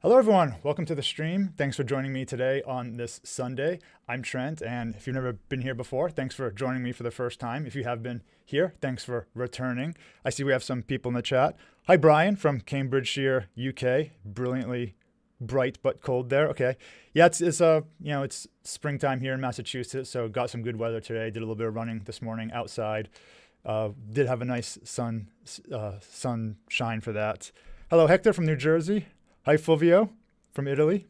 Hello everyone, welcome to the stream. Thanks for joining me today on this Sunday. I'm Trent, and if you've never been here before, thanks for joining me for the first time. If you have been here, thanks for returning. I see we have some people in the chat. Hi Brian from Cambridgeshire, UK. Brilliantly bright but cold there. Okay. Yeah, it's springtime here in Massachusetts, so got some good weather today. Did a little bit of running this morning outside. Did have a nice sunshine for that. Hello Hector from New Jersey. Hi, Fulvio from Italy.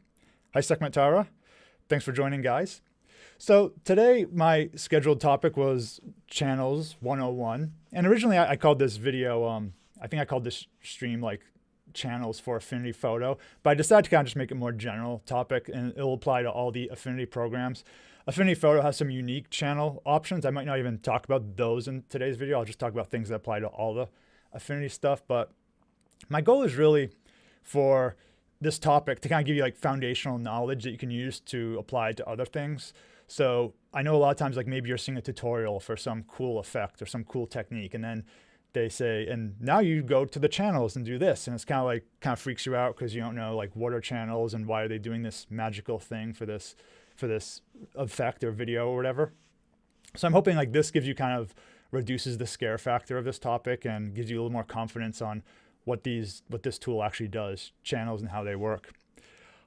Hi, Sekmentara. Thanks for joining, guys. So today, my scheduled topic was Channels 101. And originally, I called this video, I think I called this stream like Channels for Affinity Photo. But I decided to kind of just make it more general topic, and it'll apply to all the Affinity programs. Affinity Photo has some unique channel options. I might not even talk about those in today's video. I'll just talk about things that apply to all the Affinity stuff. But my goal is really for this topic to kind of give you like foundational knowledge that you can use to apply to other things. So I know a lot of times like maybe you're seeing a tutorial for some cool effect or some cool technique, and then they say, and now you go to the channels and do this, and it's kind of freaks you out because you don't know like what are channels and why are they doing this magical thing for this effect or video or whatever. So I'm hoping like this gives you kind of reduces the scare factor of this topic and gives you a little more confidence on what this tool actually does, channels and how they work.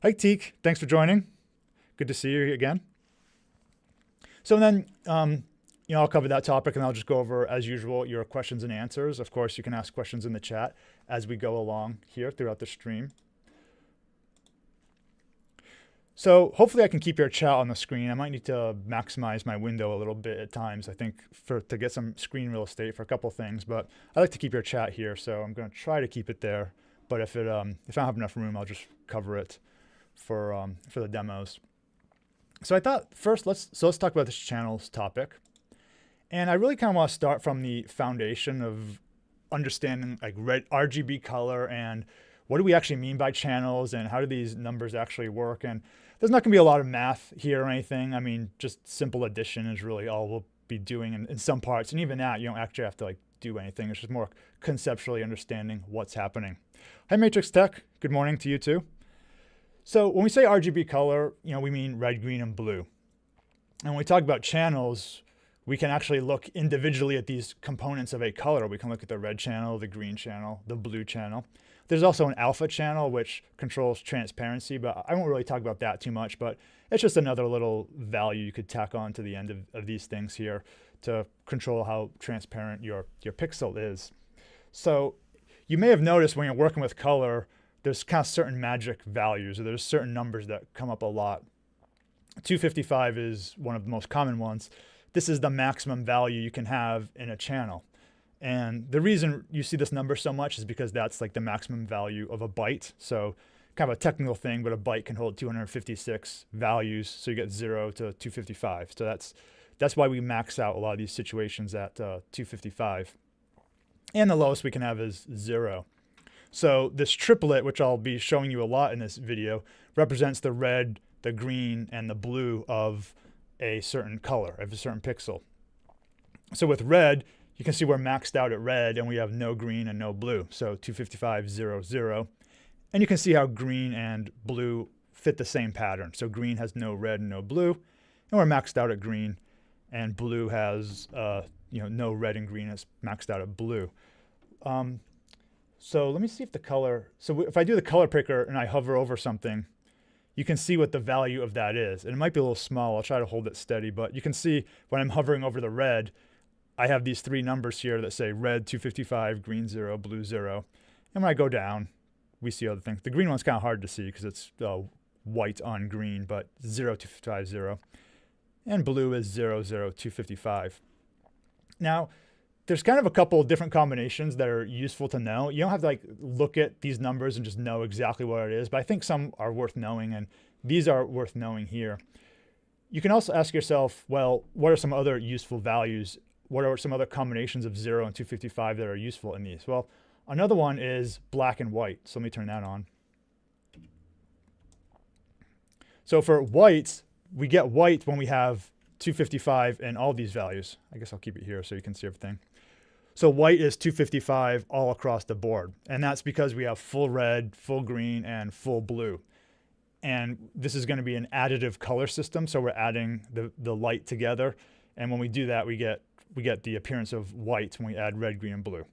Hi Teak, thanks for joining. Good to see you again. So then, I'll cover that topic and I'll just go over, as usual, your questions and answers. Of course, you can ask questions in the chat as we go along here throughout the stream. So hopefully I can keep your chat on the screen. I might need to maximize my window a little bit at times, I think, to get some screen real estate for a couple things. But I like to keep your chat here, so I'm going to try to keep it there. But if I don't have enough room, I'll just cover it for the demos. So I thought first let's talk about this channels topic. And I really kind of want to start from the foundation of understanding like RGB color and what do we actually mean by channels and how do these numbers actually work. And there's not going to be a lot of math here or anything. I mean, just simple addition is really all we'll be doing in some parts. And even that, you don't actually have to like do anything. It's just more conceptually understanding what's happening. Hi, Matrix Tech. Good morning to you too. So when we say RGB color, we mean red, green, and blue. And when we talk about channels, we can actually look individually at these components of a color. We can look at the red channel, the green channel, the blue channel. There's also an alpha channel, which controls transparency, but I won't really talk about that too much, but it's just another little value you could tack on to the end of these things here to control how transparent your pixel is. So you may have noticed when you're working with color, there's kind of certain magic values, or there's certain numbers that come up a lot. 255 is one of the most common ones. This is the maximum value you can have in a channel. And the reason you see this number so much is because that's like the maximum value of a byte. So kind of a technical thing, but a byte can hold 256 values. So you get 0 to 255. So that's why we max out a lot of these situations at 255. And the lowest we can have is 0. So this triplet, which I'll be showing you a lot in this video, represents the red, the green, and the blue of a certain color, of a certain pixel. So with red, you can see we're maxed out at red and we have no green and no blue. So 255, 0, 0. And you can see how green and blue fit the same pattern. So green has no red and no blue, and we're maxed out at green, and blue has no red and green is maxed out at blue. So let me see if the color, so if I do the color picker and I hover over something, you can see what the value of that is. And it might be a little small. I'll try to hold it steady, but you can see when I'm hovering over the red, I have these three numbers here that say red 255, green 0, blue 0. And when I go down, we see other things. The green one's kind of hard to see because it's white on green, but 0, 255, 0. And blue is 0, 0, 255. Now, there's kind of a couple of different combinations that are useful to know. You don't have to like look at these numbers and just know exactly what it is, but I think some are worth knowing, and these are worth knowing here. You can also ask yourself, well, what are some other useful values? What are some other combinations of 0 and 255 that are useful in these? Well, another one is black and white. So let me turn that on. So for white, we get white when we have 255 and all these values. I guess I'll keep it here so you can see everything. So white is 255 all across the board. And that's because we have full red, full green, and full blue. And this is going to be an additive color system. So we're adding the light together. And when we do that, we get the appearance of white when we add red, green, and blue.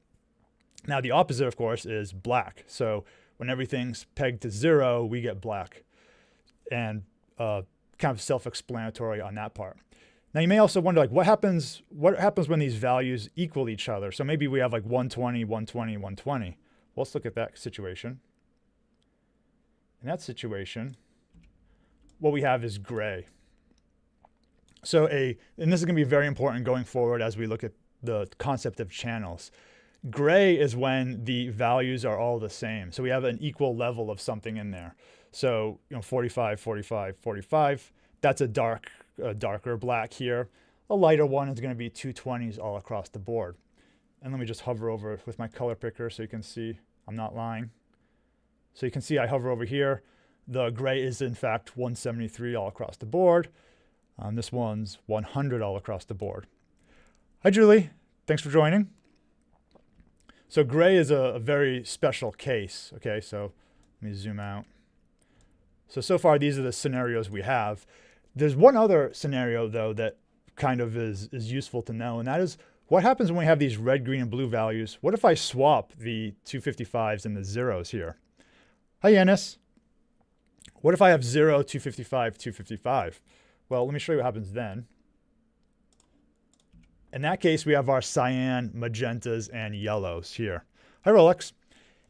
Now the opposite, of course, is black. So when everything's pegged to 0, we get black. And kind of self-explanatory on that part. Now you may also wonder, like, what happens when these values equal each other? So maybe we have like 120, 120, 120. Well, let's look at that situation. In that situation, what we have is gray. So and this is going to be very important going forward as we look at the concept of channels. Gray is when the values are all the same. So we have an equal level of something in there. So 45, 45, 45. That's a darker black here. A lighter one is going to be 220s all across the board. And let me just hover over with my color picker so you can see I'm not lying. So you can see I hover over here. The gray is in fact 173 all across the board. This one's 100 all across the board. Hi, Julie. Thanks for joining. So gray is a very special case. Okay, so let me zoom out. So far, these are the scenarios we have. There's one other scenario, though, that kind of is useful to know, and that is what happens when we have these red, green, and blue values. What if I swap the 255s and the zeros here? Hi, Yanis. What if I have 0, 255, 255? Well, let me show you what happens then. In that case, we have our cyan, magentas, and yellows here. Hi, Rolex.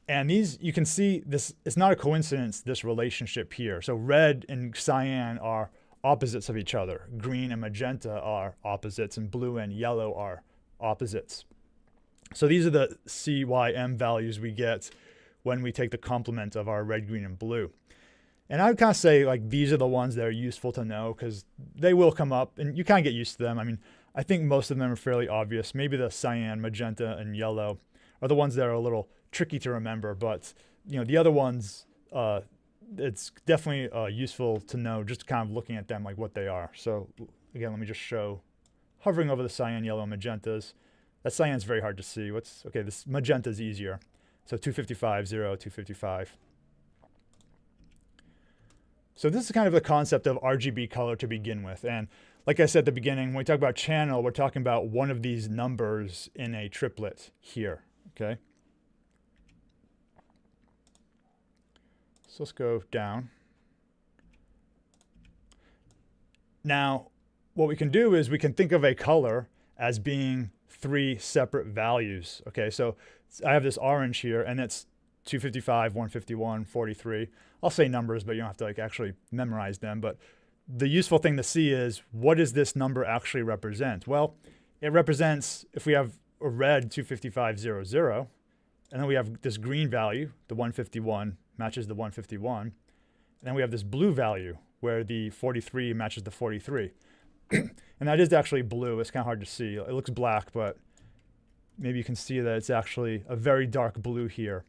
And these, you can see this, it's not a coincidence, this relationship here. So red and cyan are opposites of each other. Green and magenta are opposites, and blue and yellow are opposites. So these are the CYM values we get when we take the complement of our red, green, and blue. And I would kind of say, like, these are the ones that are useful to know because they will come up and you kind of get used to them. I mean, I think most of them are fairly obvious. Maybe the cyan, magenta, and yellow are the ones that are a little tricky to remember, but the other ones, it's definitely useful to know just kind of looking at them, like what they are. So again, let me just show, hovering over the cyan, yellow, magentas. That cyan's very hard to see. Okay, this magenta is easier. So 255, 0, 255. So this is kind of the concept of RGB color to begin with. And like I said at the beginning, when we talk about channel, we're talking about one of these numbers in a triplet here, okay? So let's go down. Now, what we can do is we can think of a color as being 3 separate values, okay? So I have this orange here, and it's 255, 151, 43. I'll say numbers, but you don't have to like actually memorize them. But the useful thing to see is, what does this number actually represent? Well, it represents, if we have a red 25500, and then we have this green value, the 151 matches the 151, and then we have this blue value where the 43 matches the 43. And that is actually blue. It's kind of hard to see. It looks black, but maybe you can see that it's actually a very dark blue here.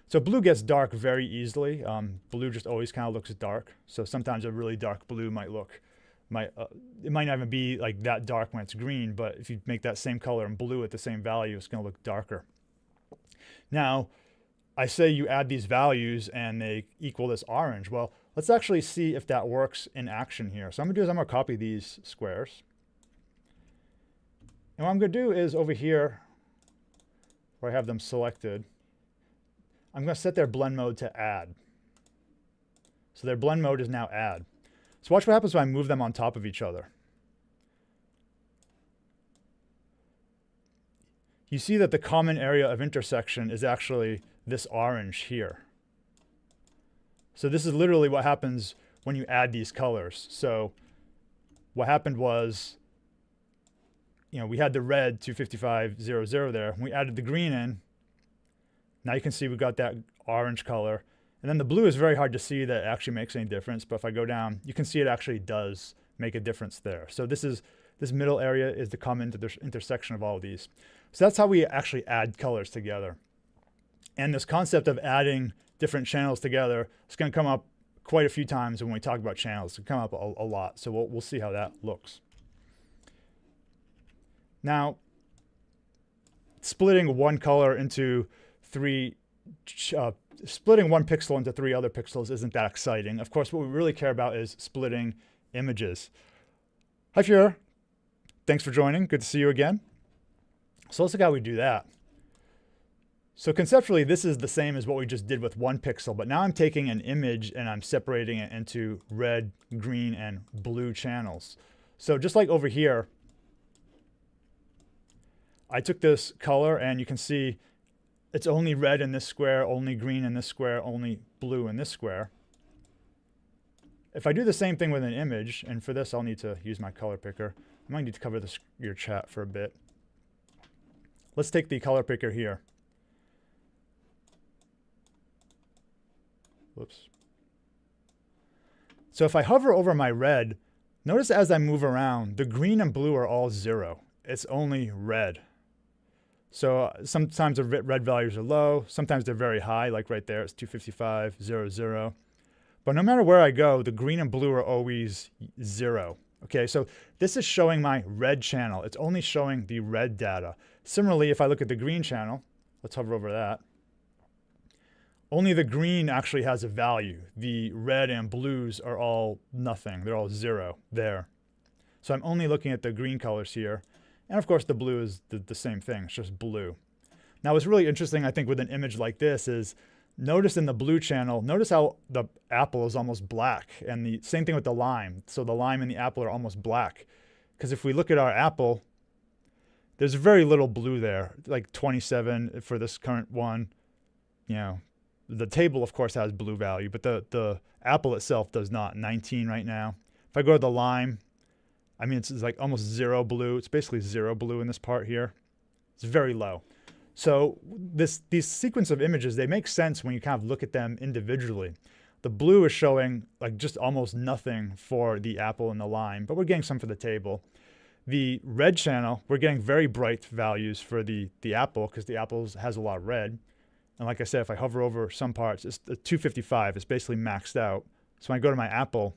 So blue gets dark very easily. Blue just always kind of looks dark. So sometimes a really dark blue might look, it might not even be like that dark when it's green, but if you make that same color and blue at the same value, it's going to look darker. Now, I say you add these values and they equal this orange. Well, let's actually see if that works in action here. So I'm going to do is I'm going to copy these squares. And what I'm going to do is over here, where I have them selected, I'm going to set their blend mode to add. So their blend mode is now add. So watch what happens when I move them on top of each other. You see that the common area of intersection is actually this orange here. So this is literally what happens when you add these colors. So what happened was, we had the red 25500 there. When we added the green in, now you can see we got that orange color. And then the blue is very hard to see that it actually makes any difference. But if I go down, you can see it actually does make a difference there. So this middle area is the common intersection of all of these. So that's how we actually add colors together. And this concept of adding different channels together is going to come up quite a few times when we talk about channels. It's going to come up a lot. So we'll see how that looks. Now, splitting one color into three, splitting one pixel into three other pixels isn't that exciting. Of course, what we really care about is splitting images. Hi, Fuhrer. Thanks for joining. Good to see you again. So let's look how we do that. So conceptually, this is the same as what we just did with one pixel, but now I'm taking an image and I'm separating it into red, green, and blue channels. So just like over here, I took this color and you can see it's only red in this square, only green in this square, only blue in this square. If I do the same thing with an image, and for this I'll need to use my color picker. I might need to cover your chat for a bit. Let's take the color picker here. Whoops. So if I hover over my red, notice as I move around, the green and blue are all 0. It's only red. So sometimes the red values are low, sometimes they're very high, like right there, it's 255, 0, 0. But no matter where I go, the green and blue are always 0. Okay, so this is showing my red channel. It's only showing the red data. Similarly, if I look at the green channel, let's hover over that. Only the green actually has a value. The red and blues are all nothing. They're all 0 there. So I'm only looking at the green colors here. And of course, the blue is the same thing. It's just blue. Now, what's really interesting, I think, with an image like this is notice in the blue channel, notice how the apple is almost black. And the same thing with the lime. So the lime and the apple are almost black. Because if we look at our apple, there's very little blue there, like 27 for this current one. You know, the table, of course, has blue value, but the apple itself does not. 19 right now. If I go to the lime, I mean, it's like almost 0 blue. It's basically 0 blue in this part here. It's very low. So these sequence of images, they make sense when you kind of look at them individually. The blue is showing like just almost nothing for the apple and the lime, but we're getting some for the table. The red channel, we're getting very bright values for the apple because the apple has a lot of red. And like I said, if I hover over some parts, it's 255. It's basically maxed out. So when I go to my apple,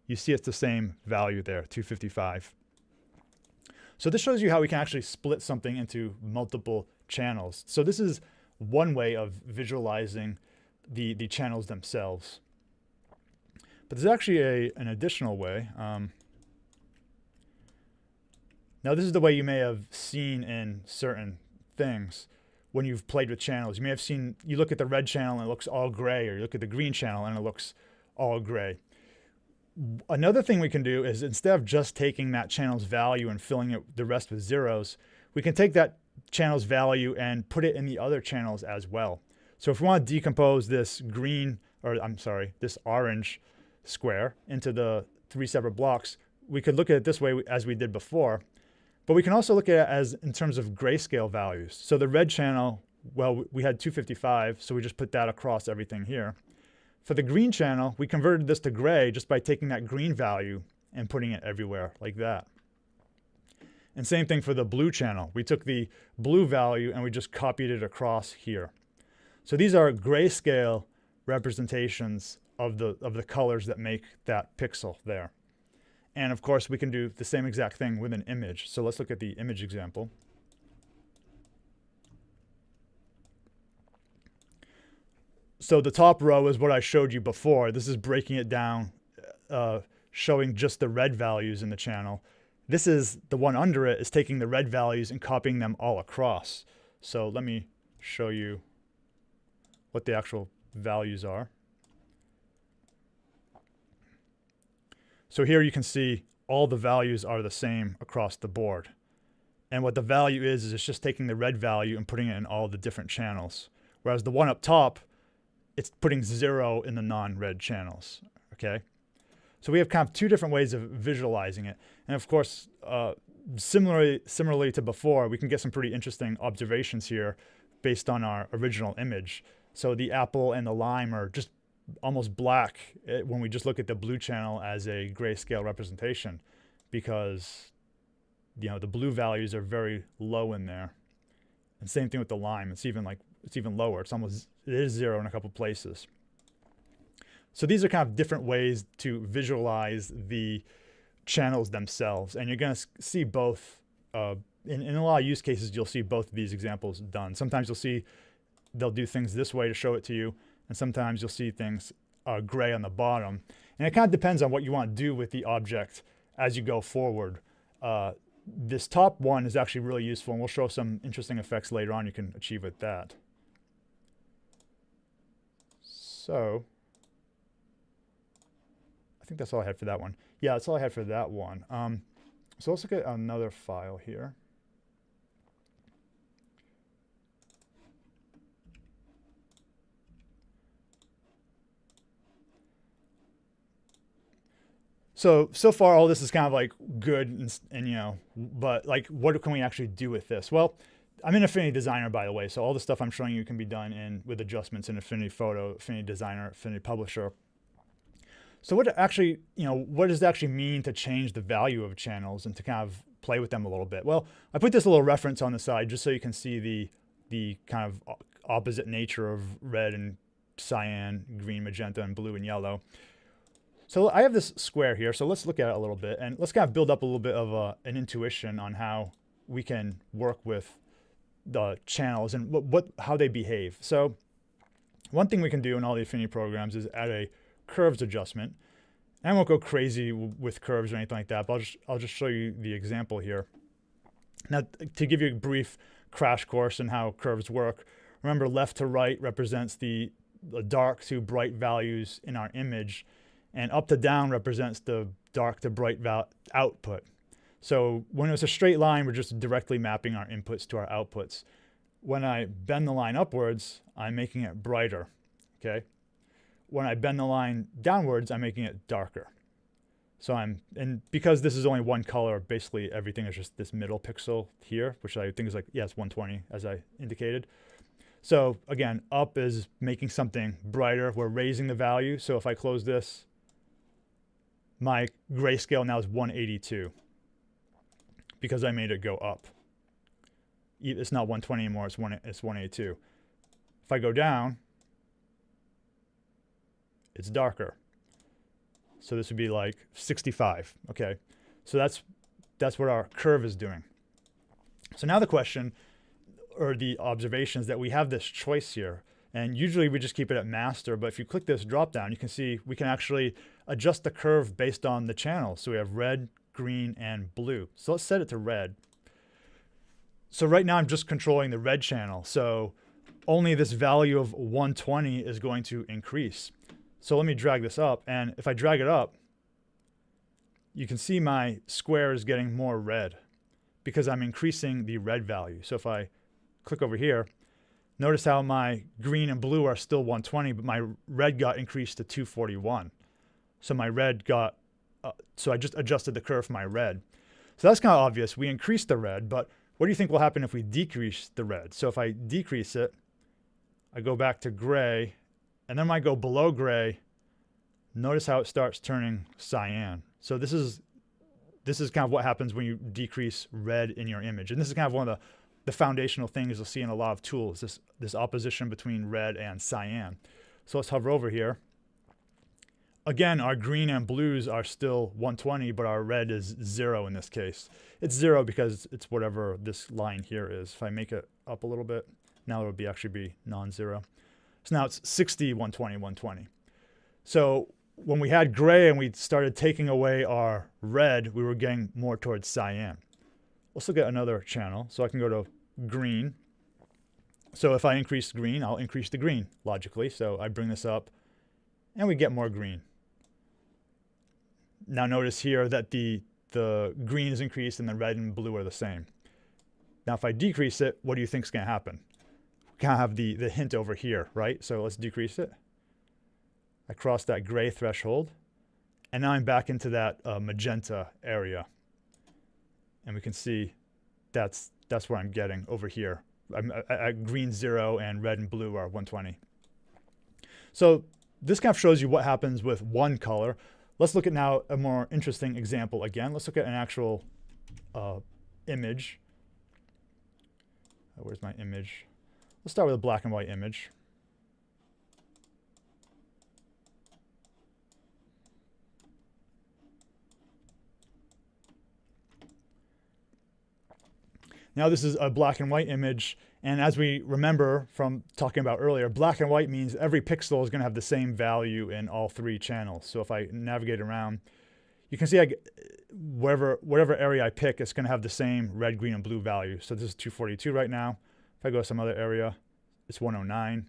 you see it's the same value there, 255. So this shows you how we can actually split something into multiple channels. So this is one way of visualizing the channels themselves. But there's actually an additional way. Now this is the way you may have seen in certain things when you've played with channels. You may have seen, you look at the red channel and it looks all gray, or you look at the green channel and it looks all gray. Another thing we can do is instead of just taking that channel's value and filling it the rest with zeros, we can take that channel's value and put it in the other channels as well. So if we want to decompose this this orange square into the 3 separate blocks, we could look at it this way as we did before, but we can also look at it as in terms of grayscale values. So the red channel, well, we had 255, so we just put that across everything here. For the green channel, we converted this to gray just by taking that green value and putting it everywhere like that. And same thing for the blue channel. We took the blue value and we just copied it across here. So these are grayscale representations of the colors that make that pixel there. And of course, we can do the same exact thing with an image. So let's look at the image example. So the top row is what I showed you before. This is breaking it down, showing just the red values in the channel. This is the one under it is taking the red values and copying them all across. So let me show you what the actual values are. So here you can see all the values are the same across the board. And what the value is it's just taking the red value and putting it in all the different channels. Whereas the one up top, it's putting 0 in the non-red channels, okay? So we have kind of 2 different ways of visualizing it. And of course, similarly to before, we can get some pretty interesting observations here based on our original image. So the apple and the lime are just almost black when we just look at the blue channel as a grayscale representation because, you know, the blue values are very low in there. And same thing with the lime. It's even lower. It is 0 in a couple places. So these are kind of different ways to visualize the channels themselves. And you're going to see both in a lot of use cases, you'll see both of these examples done. Sometimes you'll see they'll do things this way to show it to you, and sometimes you'll see things gray on the bottom. And it kind of depends on what you want to do with the object as you go forward. This top one is actually really useful, and we'll show some interesting effects later on you can achieve with that. So I think that's all I had for that one. Yeah, that's all I had for that one. So let's look at another file here. So far all this is kind of like good and you know, but like what can we actually do with this? Well, I'm in Affinity Designer, by the way, so all the stuff I'm showing you can be done with adjustments in Affinity Photo, Affinity Designer, Affinity Publisher. So what actually, you know, what does it actually mean to change the value of channels and to kind of play with them a little bit? Well, I put this little reference on the side just so you can see the kind of opposite nature of red and cyan, green, magenta, and blue and yellow. So I have this square here, so let's look at it a little bit, and let's kind of build up a little bit of an intuition on how we can work with the channels and how they behave. So one thing we can do in all the Affinity programs is add a curves adjustment. And I won't go crazy with curves or anything like that, but I'll just show you the example here. Now, to give you a brief crash course on how curves work, remember left to right represents the dark to bright values in our image, and up to down represents the dark to bright output. So when it's a straight line, we're just directly mapping our inputs to our outputs. When I bend the line upwards, I'm making it brighter, okay? When I bend the line downwards, I'm making it darker. So and because this is only one color, basically everything is just this middle pixel here, which I think is like, yeah, it's 120 as I indicated. So again, up is making something brighter. We're raising the value. So if I close this, my grayscale now is 182 because I made it go up. It's not 120 anymore, it's 182. If I go down, it's darker. So this would be like 65, okay? So that's what our curve is doing. So now the question, or the observation, is that we have this choice here. And usually we just keep it at master, but if you click this drop down, you can see we can actually adjust the curve based on the channel. So we have red, green, and blue. So let's set it to red. So right now I'm just controlling the red channel. So only this value of 120 is going to increase. So let me drag this up, and if I drag it up, you can see my square is getting more red because I'm increasing the red value. So if I click over here, notice how my green and blue are still 120, but my red got increased to 241. So my red got, so I just adjusted the curve for my red. So that's kind of obvious. We increased the red, but what do you think will happen if we decrease the red? So if I decrease it, I go back to gray, and then when I go below gray, notice how it starts turning cyan. So this is kind of what happens when you decrease red in your image. And this is kind of one of the foundational things you'll see in a lot of tools, this opposition between red and cyan. So let's hover over here. Again, our green and blues are still 120, but our red is 0 in this case. It's 0 because it's whatever this line here is. If I make it up a little bit, now it would actually be non-zero. So now it's 60, 120, 120. So when we had gray and we started taking away our red, we were getting more towards cyan. Let's look at another channel. So I can go to green. So if I increase green, I'll increase the green logically. So I bring this up and we get more green. Now notice here that the green is increased and the red and blue are the same. Now if I decrease it, what do you think is going to happen? We kind of have the hint over here, right? So let's decrease it. I cross that gray threshold, and now I'm back into that magenta area. And we can see that's what I'm getting over here. I'm at green 0 and red and blue are 120. So this kind of shows you what happens with one color. Let's look at now a more interesting example again. Let's look at an actual image. Where's my image? Let's start with a black and white image. Now this is a black and white image, and as we remember from talking about earlier, black and white means every pixel is going to have the same value in all three channels. So if I navigate around, you can see whatever area I pick, it's going to have the same red, green, and blue value. So this is 242 right now. If I go to some other area, it's 109.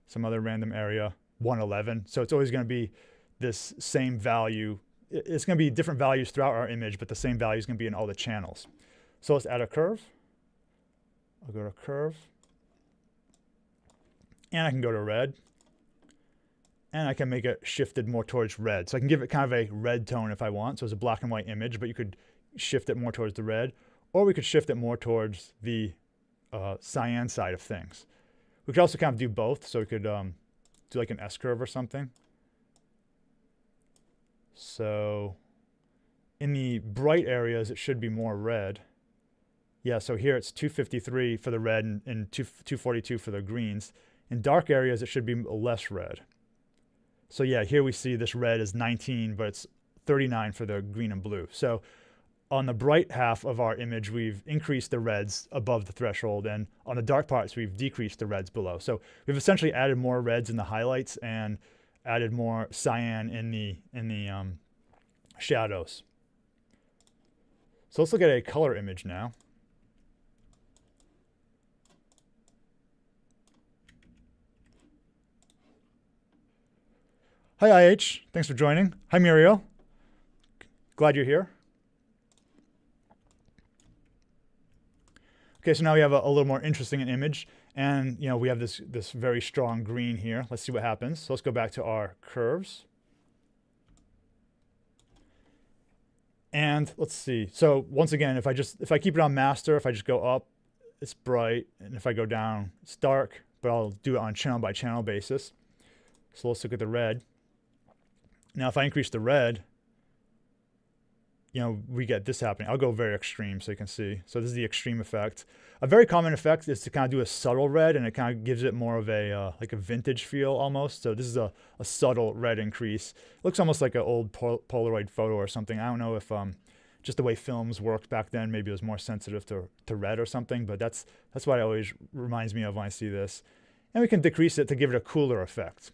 Some other random area, 111. So it's always going to be this same value. It's going to be different values throughout our image, but the same value is going to be in all the channels. So let's add a curve. I'll go to curve. And I can go to red. And I can make it shifted more towards red. So I can give it kind of a red tone if I want. So it's a black and white image, but you could shift it more towards the red. Or we could shift it more towards the cyan side of things. We could also kind of do both. So we could do like an S-curve or something. So in the bright areas, it should be more red. Yeah, so here it's 253 for the red and 242 for the greens. In dark areas, it should be less red. So yeah, here we see this red is 19, but it's 39 for the green and blue. So on the bright half of our image, we've increased the reds above the threshold, and on the dark parts, we've decreased the reds below. So we've essentially added more reds in the highlights and added more cyan in the shadows. So let's look at a color image now. Hi IH, thanks for joining. Hi Muriel, glad you're here. Okay, so now we have a little more interesting image, and we have this very strong green here. Let's see what happens. So let's go back to our curves. And let's see. So once again, if I keep it on master, if I just go up, it's bright, and if I go down, it's dark, but I'll do it on channel by channel basis. So let's look at the red. Now, if I increase the red, we get this happening. I'll go very extreme so you can see. So this is the extreme effect. A very common effect is to kind of do a subtle red, and it kind of gives it more of a like a vintage feel almost. So this is a subtle red increase. It looks almost like an old Polaroid photo or something. I don't know if just the way films worked back then, maybe it was more sensitive to red or something, but that's what it always reminds me of when I see this. And we can decrease it to give it a cooler effect.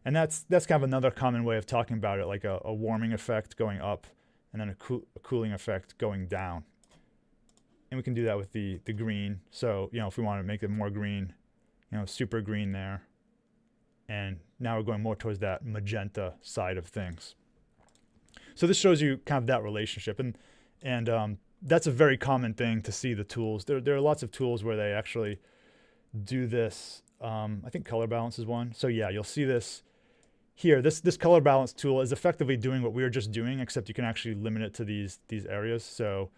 And that's kind of another common way of talking about it, like a warming effect going up and then a cooling effect going down. And we can do that with the green. So, if we want to make it more green, super green there. And now we're going more towards that magenta side of things. So this shows you kind of that relationship. And that's a very common thing to see the tools. There are lots of tools where they actually do this. I think color balance is one. So yeah, you'll see this here. This color balance tool is effectively doing what we were just doing, except you can actually limit it to these areas. So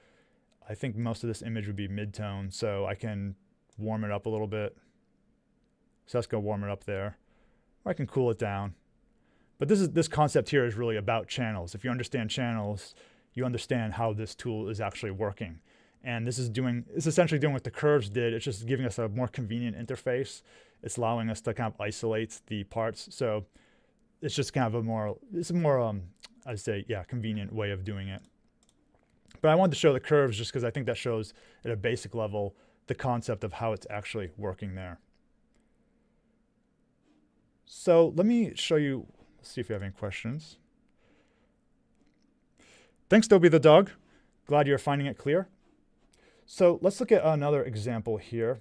I think most of this image would be mid-tone, so I can warm it up a little bit. So that's going to warm it up there. Or I can cool it down. But this concept here is really about channels. If you understand channels, you understand how this tool is actually working. And it's essentially doing what the curves did. It's just giving us a more convenient interface. It's allowing us to kind of isolate the parts. So it's just kind of a more I'd say, yeah, convenient way of doing it. But I wanted to show the curves just because I think that shows at a basic level the concept of how it's actually working there. So let me show you, let's see if you have any questions. Thanks, Dobie the dog. Glad you're finding it clear. So let's look at another example here.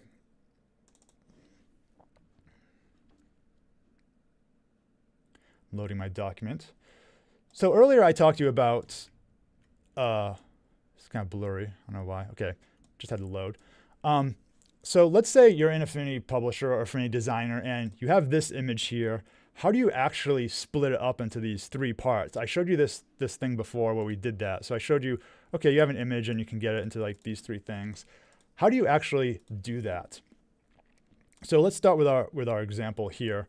Loading my document. So earlier I talked to you about, it's kind of blurry, I don't know why. Okay, just had to load. So let's say you're an Affinity publisher or Affinity designer and you have this image here. How do you actually split it up into these three parts? I showed you this thing before where we did that. So I showed you, okay, you have an image and you can get it into like these three things. How do you actually do that? So let's start with our example here,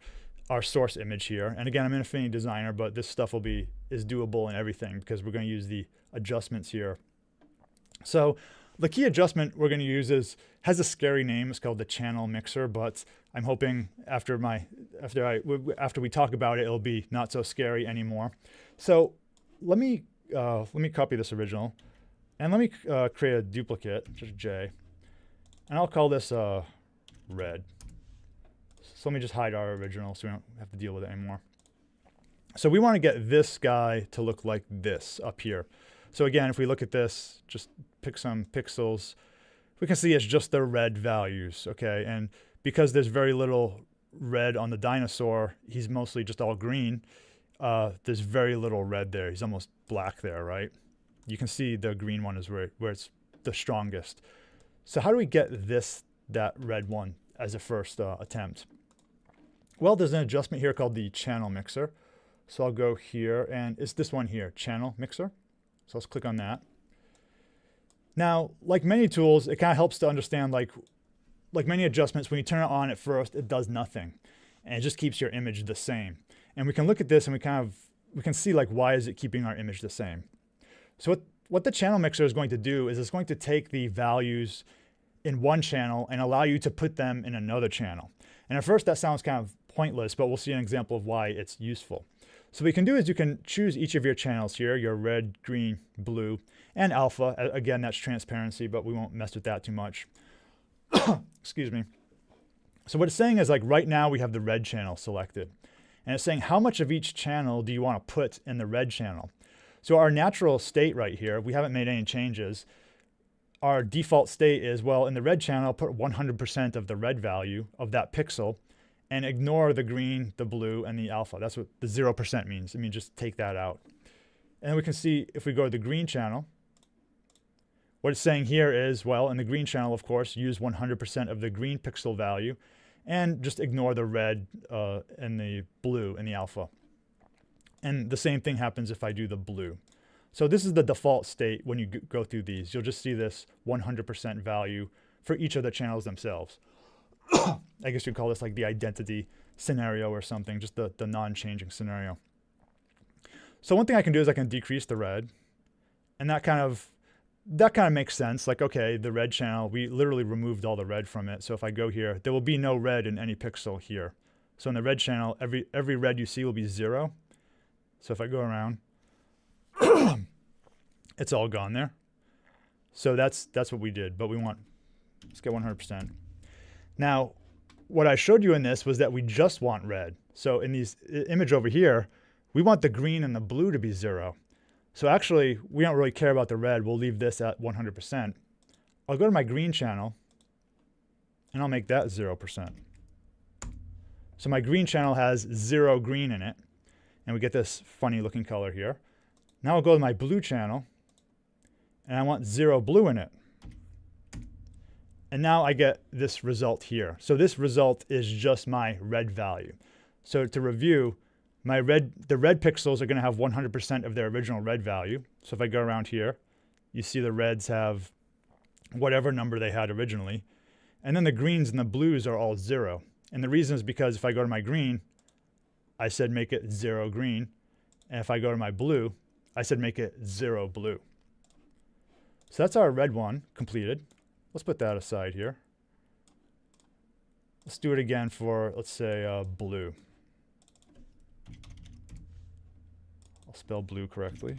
our source image here. And again, I'm an Affinity designer, but this stuff is doable and everything because we're going to use the adjustments here. So the key adjustment we're going to use has a scary name. It's called the channel mixer, but I'm hoping after we talk about it, it'll be not so scary anymore. So let me copy this original and let me create a duplicate, just J. And I'll call this red. So let me just hide our original so we don't have to deal with it anymore. So we want to get this guy to look like this up here. So again, if we look at this, just pick some pixels, we can see it's just the red values, okay? And because there's very little red on the dinosaur, he's mostly just all green. There's very little red there. He's almost black there, right? You can see the green one is where it's the strongest. So how do we get that red one as a first attempt? Well, there's an adjustment here called the channel mixer. So I'll go here, and it's this one here, channel mixer. So let's click on that. Now, like many tools, it kind of helps to understand like many adjustments, when you turn it on at first, it does nothing. And it just keeps your image the same. And we can look at this and we can see like, why is it keeping our image the same? So what the channel mixer is going to do is it's going to take the values in one channel and allow you to put them in another channel. And at first that sounds kind of pointless, but we'll see an example of why it's useful. So what you can do is you can choose each of your channels here, your red, green, blue, and alpha. Again, that's transparency, but we won't mess with that too much. Excuse me. So what it's saying is like right now we have the red channel selected. And it's saying how much of each channel do you want to put in the red channel? So our natural state right here, we haven't made any changes. Our default state is, well, in the red channel, put 100% of the red value of that pixel and ignore the green, the blue, and the alpha. That's what the 0% means. I mean, just take that out. And we can see if we go to the green channel, what it's saying here is, well, in the green channel, of course, use 100% of the green pixel value and just ignore the red and the blue and the alpha. And the same thing happens if I do the blue. So this is the default state when you go through these. You'll just see this 100% value for each of the channels themselves. I guess you'd call this like the identity scenario or something, just the non-changing scenario. So one thing I can do is I can decrease the red, and that kind of makes sense. Like, okay, the red channel, we literally removed all the red from it. So if I go here, there will be no red in any pixel here. So in the red channel, every red you see will be 0. So if I go around, it's all gone there. So that's what we did, but let's get 100%. Now, what I showed you in this was that we just want red. So in these image over here, we want the green and the blue to be 0. So actually, we don't really care about the red. We'll leave this at 100%. I'll go to my green channel, and I'll make that 0%. So my green channel has 0 green in it, and we get this funny looking color here. Now I'll go to my blue channel, and I want 0 blue in it. And now I get this result here. So this result is just my red value. So to review, the red pixels are going to have 100% of their original red value. So if I go around here, you see the reds have whatever number they had originally. And then the greens and the blues are all 0. And the reason is because if I go to my green, I said make it 0 green. And if I go to my blue, I said make it 0 blue. So that's our red one completed. Let's put that aside here. Let's do it again for, let's say, blue. I'll spell blue correctly.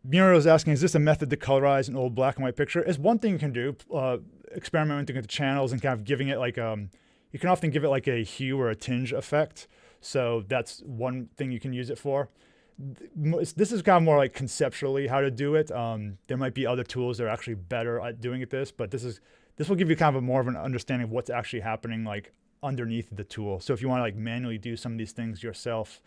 Muriel is asking, is this a method to colorize an old black and white picture? It's one thing you can do, experimenting with the channels and kind of giving it like, you can often give it like a hue or a tinge effect. So that's one thing you can use it for. This is kind of more like conceptually how to do it. There might be other tools that are actually better at doing it but this will give you kind of more of an understanding of what's actually happening like underneath the tool. So if you want to like manually do some of these things yourself,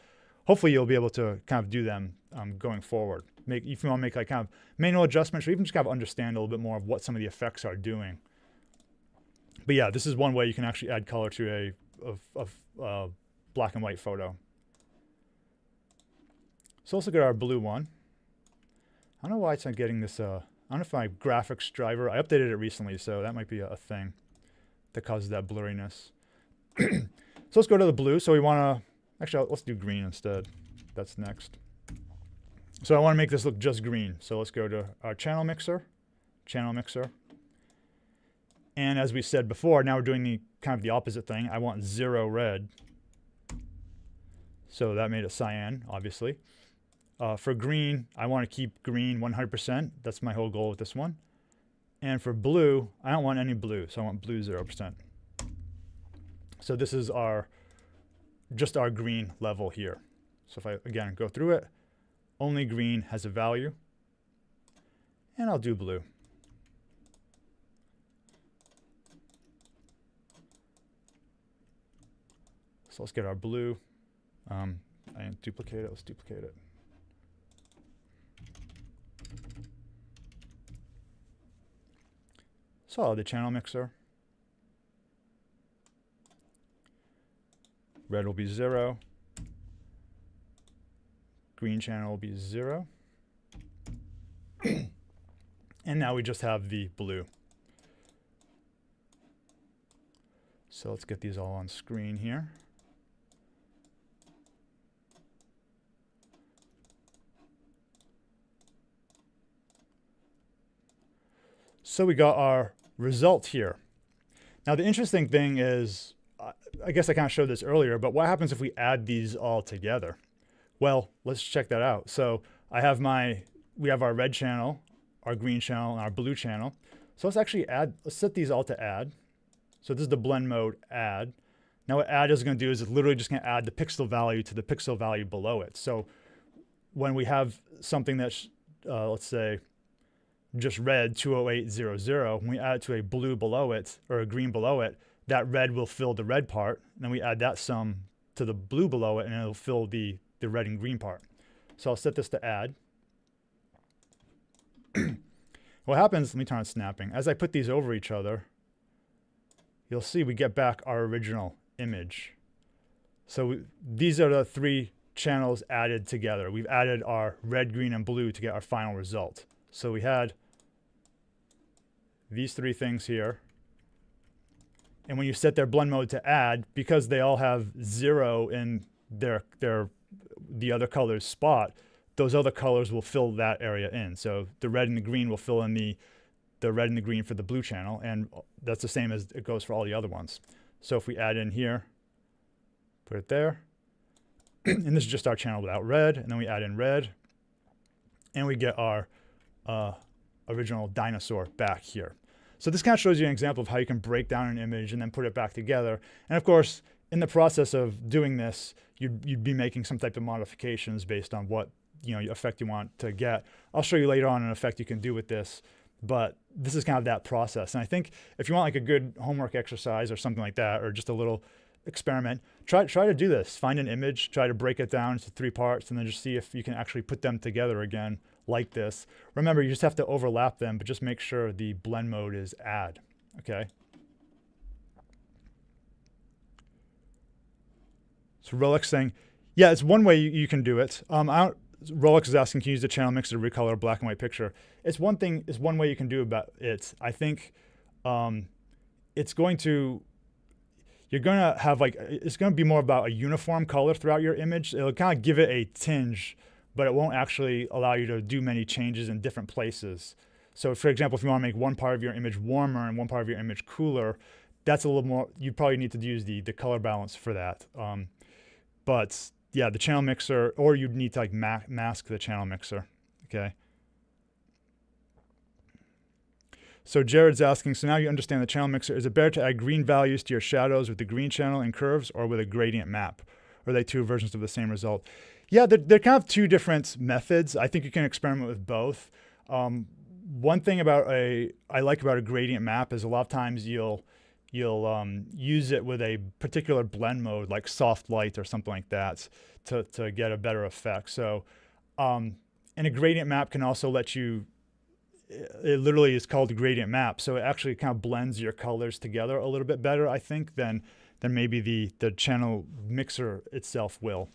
hopefully you'll be able to kind of do them going forward. If you want to make like kind of manual adjustments, or even just kind of understand a little bit more of what some of the effects are doing. But yeah, this is one way you can actually add color to a black and white photo. So let's look at our blue one. I don't know why it's not getting this. I don't know if my graphics driver, I updated it recently, so that might be a thing that causes that blurriness. So let's go to the blue. So we want to, actually, let's do green instead. That's next. So I want to make this look just green. So let's go to our channel mixer. And as we said before, now we're doing the kind of the opposite thing. I want 0 red. So that made it cyan, obviously. For green, I want to keep green 100%. That's my whole goal with this one. And for blue, I don't want any blue, so I want blue 0%. So this is just our green level here. So if I, again, go through it, only green has a value. And I'll do blue. So let's get our blue. I didn't duplicate it. Let's duplicate it. So the channel mixer. Red will be 0. Green channel will be 0. And now we just have the blue. So let's get these all on screen here. So we got our result here. Now the interesting thing is, I guess I kind of showed this earlier, but what happens if we add these all together? Well, let's check that out. So we have our red channel, our green channel, and our blue channel. So let's set these all to add. So this is the blend mode add. Now what add is going to do is it's literally just going to add the pixel value to the pixel value below it. So when we have something that's, let's say, just red 20800, when we add it to a blue below it or a green below it, that red will fill the red part. And then we add that sum to the blue below it, and it'll fill the red and green part. So I'll set this to add. What happens, let me turn on snapping. As I put these over each other, you'll see we get back our original image. So these are the 3 channels added together. We've added our red, green, and blue to get our final result. So we had these 3 things here. And when you set their blend mode to add, because they all have 0 in the other color's spot, those other colors will fill that area in. So the red and the green will fill in the red and the green for the blue channel, and that's the same as it goes for all the other ones. So if we add in here, put it there, and this is just our channel without red, and then we add in red, and we get our original dinosaur back here. So this kind of shows you an example of how you can break down an image and then put it back together. And of course, in the process of doing this, you'd be making some type of modifications based on what effect you want to get. I'll show you later on an effect you can do with this, but this is kind of that process. And I think if you want like a good homework exercise or something like that, or just a little experiment, try to do this. Find an image, try to break it down into 3 parts, and then just see if you can actually put them together again like this. Remember, you just have to overlap them, but just make sure the blend mode is add, okay? So Rolex saying, yeah, it's one way you can do it. Rolex is asking, can you use the channel mixer to recolor a black and white picture? It's one way you can do about it. I think it's going to be more about a uniform color throughout your image. It'll kind of give it a tinge, but it won't actually allow you to do many changes in different places. So for example, if you want to make one part of your image warmer and one part of your image cooler, that's a little more, you probably need to use the color balance for that. But yeah, the channel mixer, or you'd need to like mask the channel mixer, okay? So Jared's asking, so now you understand the channel mixer. Is it better to add green values to your shadows with the green channel and curves, or with a gradient map? Or are they 2 versions of the same result? Yeah, they're kind of 2 different methods. I think you can experiment with both. One thing I like about a gradient map is a lot of times you'll use it with a particular blend mode like soft light or something like that to get a better effect. So, and a gradient map can also let you, it literally is called a gradient map. So it actually kind of blends your colors together a little bit better, I think, than maybe the channel mixer itself will.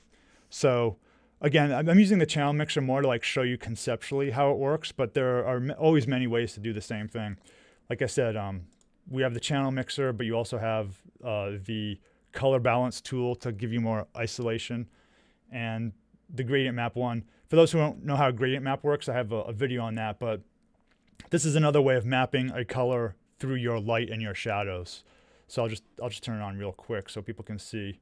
So again, I'm using the channel mixer more to like show you conceptually how it works, but there are always many ways to do the same thing. Like I said, we have the channel mixer, but you also have the color balance tool to give you more isolation, and the gradient map one. For those who don't know how a gradient map works, I have a video on that, but this is another way of mapping a color through your light and your shadows. So I'll just turn it on real quick so people can see.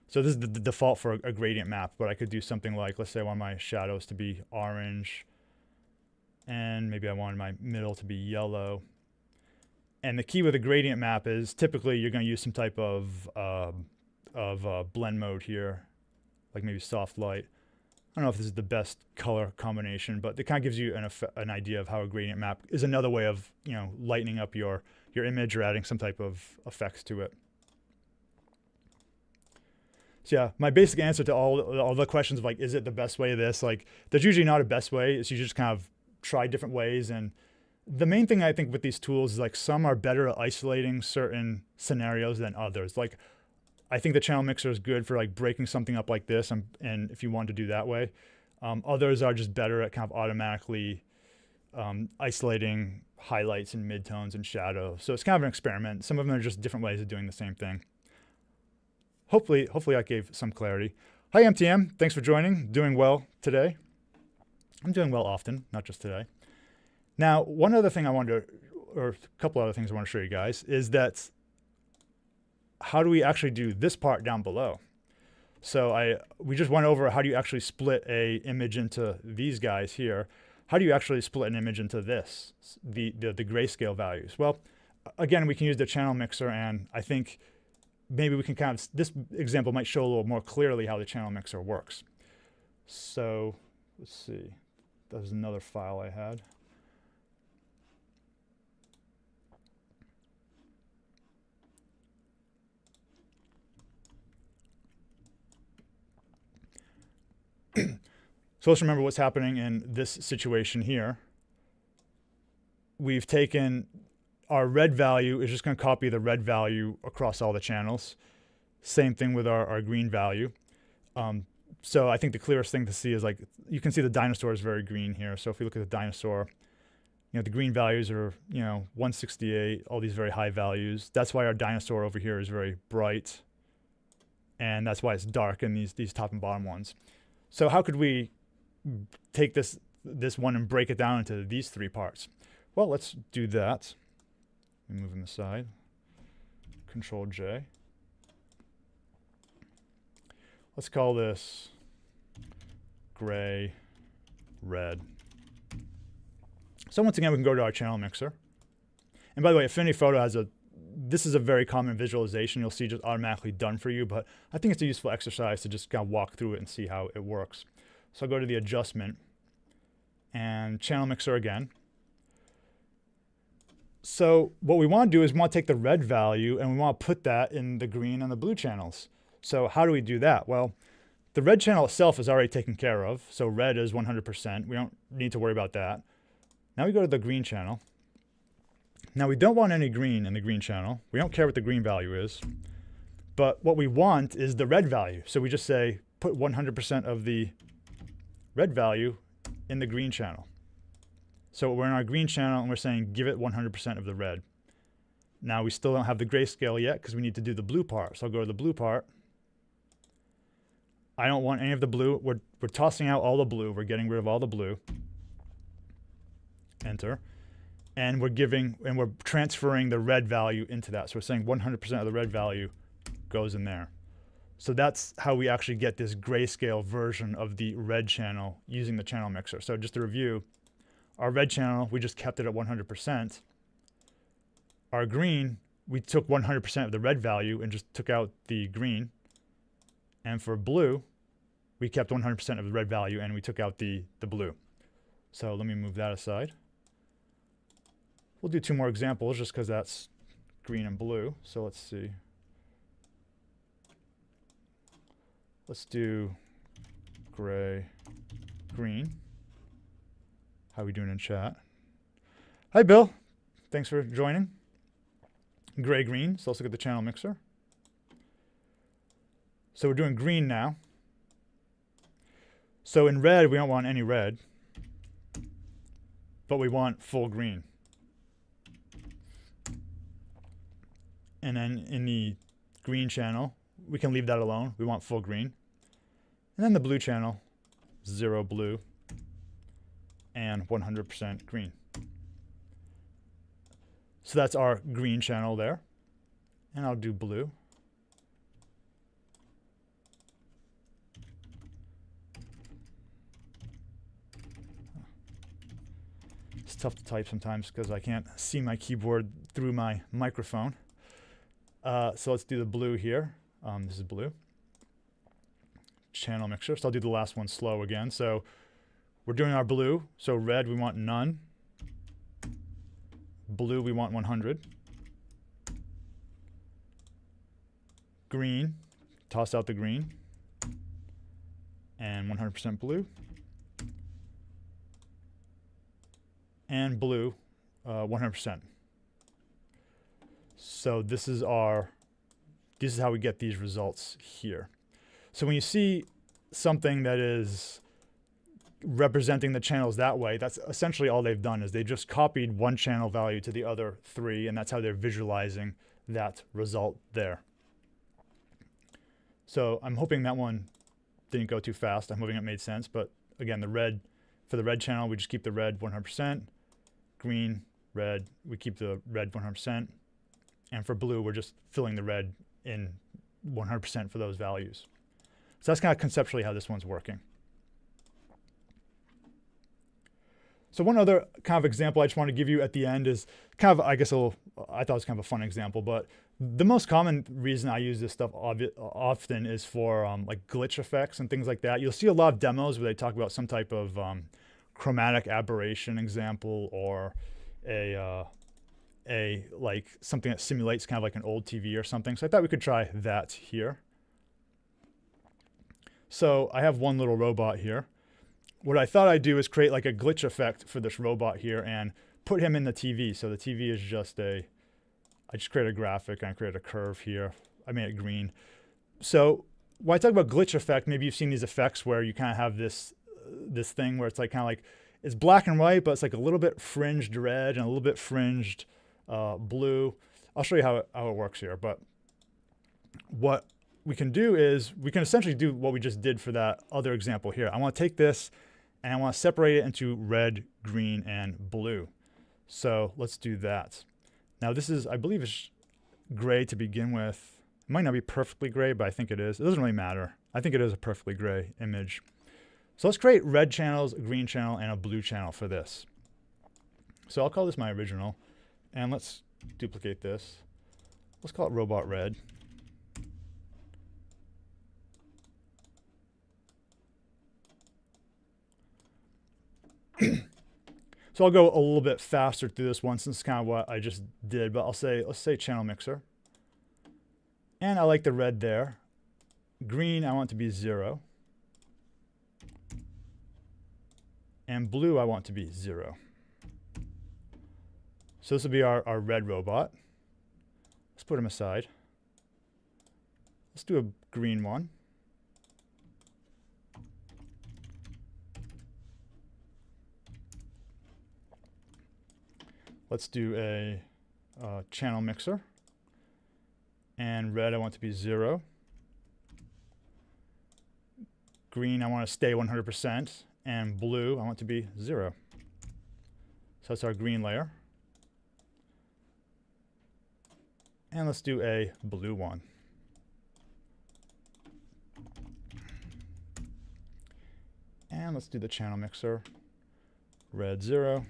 So this is the default for a gradient map, but I could do something like, let's say I want my shadows to be orange, and maybe I want my middle to be yellow. And the key with a gradient map is typically you're going to use some type of blend mode here, like maybe soft light. I don't know if this is the best color combination, but it kind of gives you an idea of how a gradient map is another way of, you know, lightening up your image or adding some type of effects to it. So yeah, my basic answer to all the questions of like, is it the best way of this? Like, there's usually not a best way. It's you just kind of try different ways. And the main thing I think with these tools is like some are better at isolating certain scenarios than others. Like, I think the channel mixer is good for like breaking something up like this, and if you want to do that way. Others are just better at kind of automatically isolating highlights and midtones and shadows. So it's kind of an experiment. Some of them are just different ways of doing the same thing. Hopefully I gave some clarity. Hi MTM, thanks for joining. Doing well today. I'm doing well often, not just today. Now, one other thing I wanted to, or a couple other things I want to show you guys is that how do we actually do this part down below? So we just went over how do you actually split a image into these guys here. How do you actually split an image into this, the grayscale values? Well, again, we can use the channel mixer, and I think maybe we can kind of, this example might show a little more clearly how the channel mixer works. So let's see, that was another file I had. So let's remember what's happening in this situation here. We've taken our red value is just going to copy the red value across all the channels. Same thing with our green value. So I think the clearest thing to see is like, you can see the dinosaur is very green here. So if we look at the dinosaur, you know, the green values are, you know, 168, all these very high values. That's why our dinosaur over here is very bright. And that's why it's dark in these top and bottom ones. So how could we take this one and break it down into these three parts? Well, let's do that. Move them aside. Control J. Let's call this gray, red. So once again, we can go to our channel mixer. And by the way, Affinity Photo has this is a very common visualization you'll see just automatically done for you, but I think it's a useful exercise to just kind of walk through it and see how it works. So I'll go to the adjustment and channel mixer again. So what we want to do is we want to take the red value and we want to put that in the green and the blue channels. So how do we do that? Well, the red channel itself is already taken care of. So red is 100%. We don't need to worry about that. Now we go to the green channel. Now we don't want any green in the green channel. We don't care what the green value is. But what we want is the red value. So we just say put 100% of the red value in the green channel. So we're in our green channel and we're saying give it 100% of the red. Now we still don't have the grayscale yet because we need to do the blue part. So I'll go to the blue part. I don't want any of the blue. We're tossing out all the blue. We're getting rid of all the blue. Enter. And we're transferring the red value into that. So we're saying 100% of the red value goes in there. So that's how we actually get this grayscale version of the red channel using the channel mixer. So just to review, our red channel, we just kept it at 100%. Our green, we took 100% of the red value and just took out the green. And for blue, we kept 100% of the red value and we took out the blue. So let me move that aside. We'll do two more examples just because that's green and blue. So let's see. Let's do gray, green. How are we doing in chat? Hi, Bill. Thanks for joining. Gray, green. So let's look at the channel mixer. So we're doing green now. So in red, we don't want any red, but we want full green. And then in the green channel, we can leave that alone. We want full green. And then the blue channel, 0 blue and 100% green. So that's our green channel there. And I'll do blue. It's tough to type sometimes because I can't see my keyboard through my microphone. So let's do the blue here. This is blue. Channel mixer. So I'll do the last one slow again. So we're doing our blue. So red, we want none. Blue, we want 100. Green, toss out the green. And 100% blue. And blue, 100%. So this is how we get these results here. So when you see something that is representing the channels that way, that's essentially all they've done is they just copied one channel value to the other three, and that's how they're visualizing that result there. So I'm hoping that one didn't go too fast. I'm hoping it made sense. But again, for the red channel, we just keep the red 100%. Green, red, we keep the red 100%. And for blue, we're just filling the red in 100% for those values. So that's kind of conceptually how this one's working. So one other kind of example I just want to give you at the end is kind of, I guess, I thought it was kind of a fun example, but the most common reason I use this stuff often is for like glitch effects and things like that. You'll see a lot of demos where they talk about some type of chromatic aberration example, or like something that simulates kind of like an old TV or something. So I thought we could try that here. So I have one little robot here. What I thought I'd do is create like a glitch effect for this robot here and put him in the TV. So the TV is just I just create a graphic and I create a curve here. I made it green. So when I talk about glitch effect, maybe you've seen these effects where you kind of have this thing where it's like kind of like, it's black and white, but it's like a little bit fringed red and a little bit fringed blue. I'll show you how it works here. But what we can do is we can essentially do what we just did for that other example here. I want to take this and I want to separate it into red, green, and blue. So let's do that. Now this is, I believe it's gray to begin with. It might not be perfectly gray, but I think it is. It doesn't really matter. I think it is a perfectly gray image. So let's create red channels, a green channel, and a blue channel for this. So I'll call this my original. And let's duplicate this. Let's call it robot red. So I'll go a little bit faster through this one since it's kind of what I just did, but let's say channel mixer. And I like the red there. Green, I want to be 0. And blue, I want to be 0. So this will be our red robot. Let's put him aside. Let's do a green one. Let's do a channel mixer. And red, I want to be 0. Green, I want to stay 100%. And blue, I want to be 0. So that's our green layer. And let's do a blue one. And let's do the channel mixer. Red 0.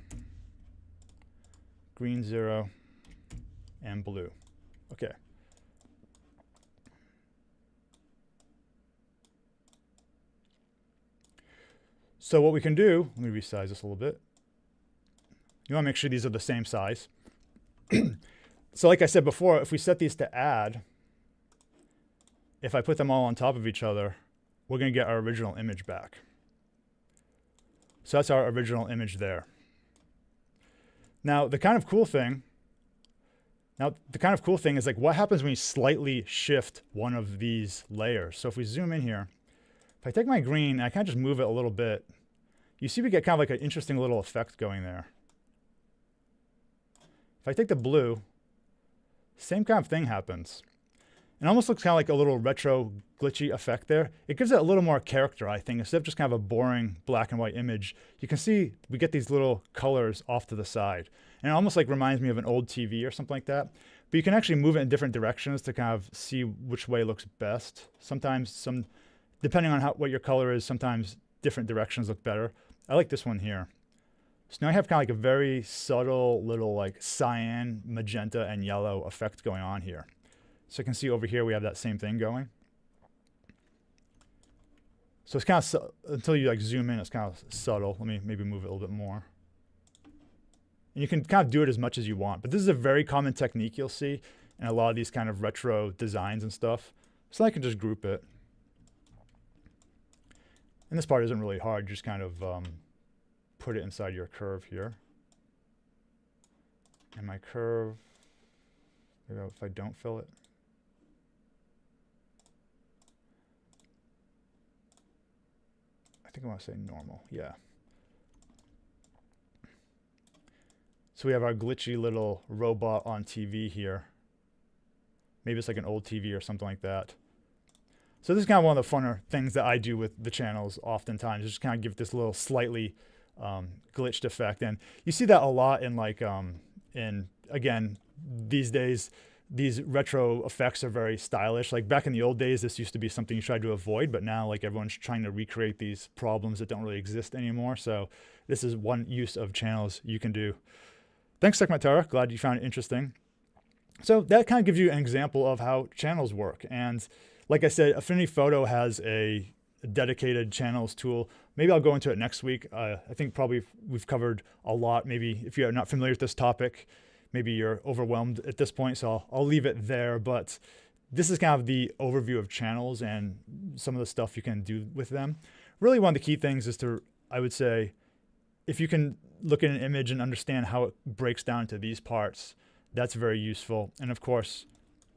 Green 0, and blue. Okay. So what we can do, let me resize this a little bit. You want to make sure these are the same size. So like I said before, if we set these to add, if I put them all on top of each other, we're going to get our original image back. So that's our original image there. Now, the kind of cool thing is like what happens when you slightly shift one of these layers. So if we zoom in here, if I take my green and I kind of just move it a little bit, you see we get kind of like an interesting little effect going there. If I take the blue, same kind of thing happens. It almost looks kind of like a little retro glitchy effect there. It gives it a little more character, I think. Instead of just kind of a boring black and white image, you can see we get these little colors off to the side. And it almost like reminds me of an old TV or something like that. But you can actually move it in different directions to kind of see which way looks best. Sometimes, depending on what your color is, sometimes different directions look better. I like this one here. So now I have kind of like a very subtle little like cyan, magenta, and yellow effect going on here. So you can see over here we have that same thing going. So it's kind of, until you like zoom in, it's kind of subtle. Let me maybe move it a little bit more. And you can kind of do it as much as you want, but this is a very common technique you'll see in a lot of these kind of retro designs and stuff. So I can just group it. And this part isn't really hard, just kind of put it inside your curve here. And my curve, maybe if I don't fill it. I think I want to say normal, yeah. So we have our glitchy little robot on TV here. Maybe it's like an old TV or something like that. So this is kind of one of the funner things that I do with the channels oftentimes, just kind of give this little slightly glitched effect. And you see that a lot in like, again, these days, these retro effects are very stylish. Like back in the old days, this used to be something you tried to avoid, but now like everyone's trying to recreate these problems that don't really exist anymore. So this is one use of channels you can do. Thanks, Sekmatara. Glad you found it interesting. So that kind of gives you an example of how channels work. And like I said, Affinity Photo has a dedicated channels tool. Maybe I'll go into it next week. I think probably we've covered a lot. Maybe if you're not familiar with this topic, maybe you're overwhelmed at this point, so I'll leave it there. But this is kind of the overview of channels and some of the stuff you can do with them. Really one of the key things is to, I would say, if you can look at an image and understand how it breaks down into these parts, that's very useful. And of course,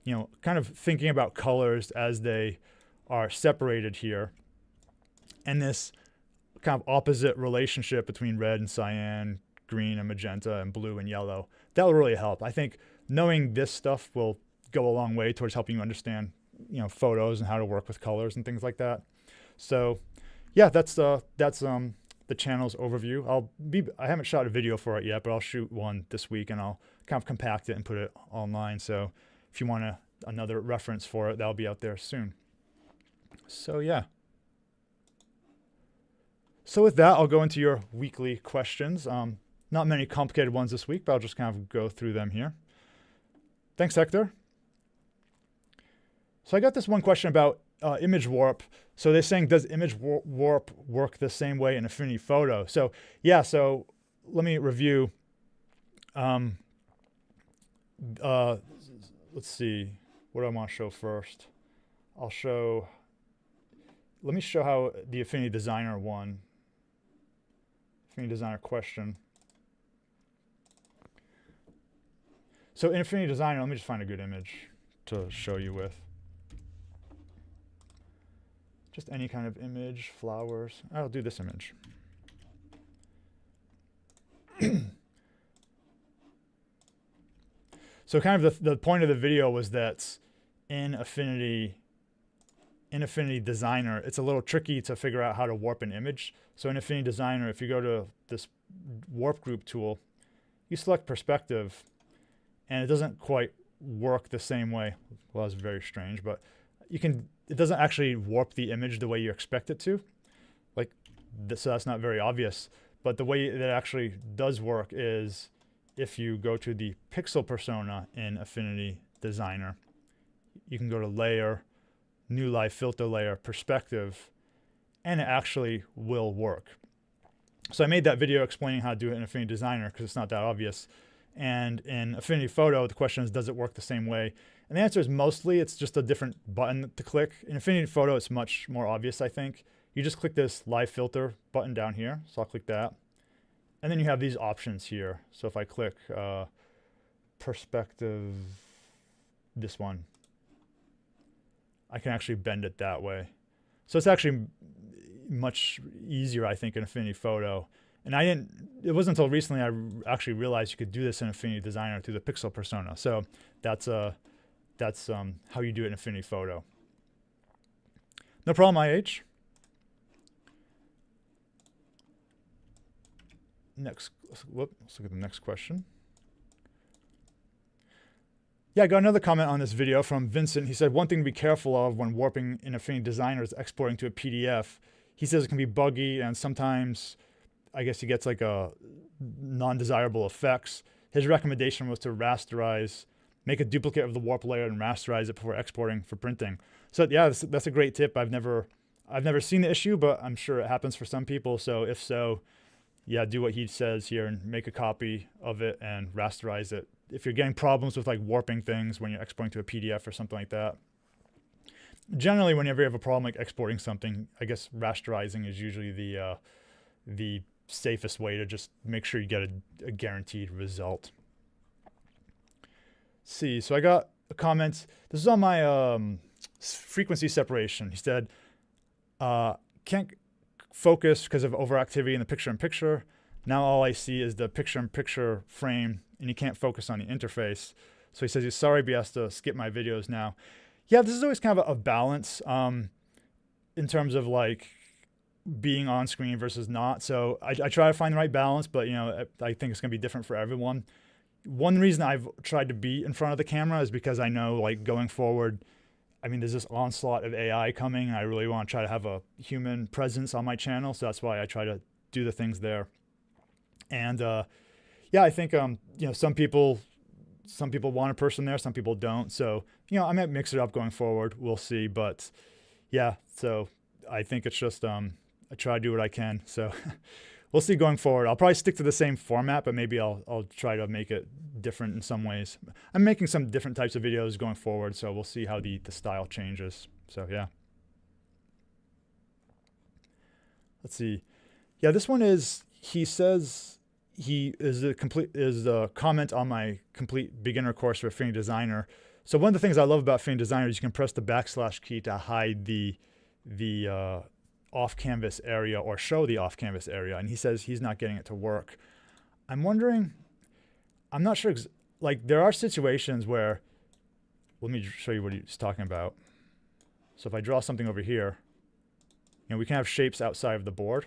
you know, kind of thinking about colors as they are separated here, and this kind of opposite relationship between red and cyan, green and magenta, and blue and yellow, that will really help. I think knowing this stuff will go a long way towards helping you understand, you know, photos and how to work with colors and things like that. So yeah, that's the channels overview. I haven't shot a video for it yet, but I'll shoot one this week and I'll kind of compact it and put it online. So if you want another reference for it, that'll be out there soon. So yeah. So with that, I'll go into your weekly questions. Not many complicated ones this week, but I'll just kind of go through them here. Thanks, Hector. So I got this one question about image warp. So they're saying, does image warp work the same way in Affinity Photo? So yeah, so let me review. Let's see, what do I want to show first? Let me show how the Affinity Designer one, Affinity Designer question. So in Affinity Designer, let me just find a good image to show you with. Just any kind of image, flowers. I'll do this image. So kind of the point of the video was that in Affinity Designer, it's a little tricky to figure out how to warp an image. So in Affinity Designer, if you go to this warp group tool, you select perspective, and it doesn't quite work the same way. Well, it's very strange, but it doesn't actually warp the image the way you expect it to. Like, so that's not very obvious. But the way that it actually does work is if you go to the pixel persona in Affinity Designer, you can go to Layer, New Live Filter Layer, Perspective, and it actually will work. So I made that video explaining how to do it in Affinity Designer because it's not that obvious. And in Affinity Photo, the question is, does it work the same way? And the answer is mostly it's just a different button to click. In Affinity Photo, it's much more obvious, I think. You just click this Live Filter button down here. So I'll click that. And then you have these options here. So if I click Perspective, this one, I can actually bend it that way. So it's actually much easier, I think, in Affinity Photo. And it wasn't until recently I actually realized you could do this in Affinity Designer through the pixel persona. So that's how you do it in Affinity Photo. No problem, IH. Let's look at the next question. Yeah, I got another comment on this video from Vincent. He said, one thing to be careful of when warping in Affinity Designer is exporting to a PDF. He says it can be buggy and sometimes I guess he gets like a non-desirable effects. His recommendation was to rasterize, make a duplicate of the warp layer and rasterize it before exporting for printing. So yeah, that's a great tip. I've never seen the issue, but I'm sure it happens for some people. So if so, yeah, do what he says here and make a copy of it and rasterize it. If you're getting problems with like warping things when you're exporting to a PDF or something like that. Generally, whenever you have a problem like exporting something, I guess rasterizing is usually the safest way to just make sure you get a guaranteed result. Let's see, so I got a comment. This is on my frequency separation. He said, can't focus because of overactivity in the picture-in-picture. Now all I see is the picture-in-picture frame, and you can't focus on the interface. So he says he's sorry, but he has to skip my videos now. Yeah, this is always kind of a balance in terms of like being on screen versus not. So I try to find the right balance, but you know, I think it's gonna be different for everyone. One reason I've tried to be in front of the camera is because I know like going forward, I mean, there's this onslaught of AI coming. And I really want to try to have a human presence on my channel. So that's why I try to do the things there. And yeah, I think, you know, some people want a person there, some people don't. So, you know, I might mix it up going forward. We'll see. But yeah, so I think it's just, I try to do what I can. So we'll see going forward. I'll probably stick to the same format, but maybe I'll try to make it different in some ways. I'm making some different types of videos going forward, so we'll see how the style changes. So yeah. Let's see. Yeah, this one is, he says he is a comment on my complete beginner course for Affinity Designer. So one of the things I love about Affinity Designer is you can press the / key to hide the off-canvas area or show the off-canvas area. And he says he's not getting it to work. I'm wondering, I'm not sure, like there are situations where, let me show you what he's talking about. So if I draw something over here, you know, we can have shapes outside of the board.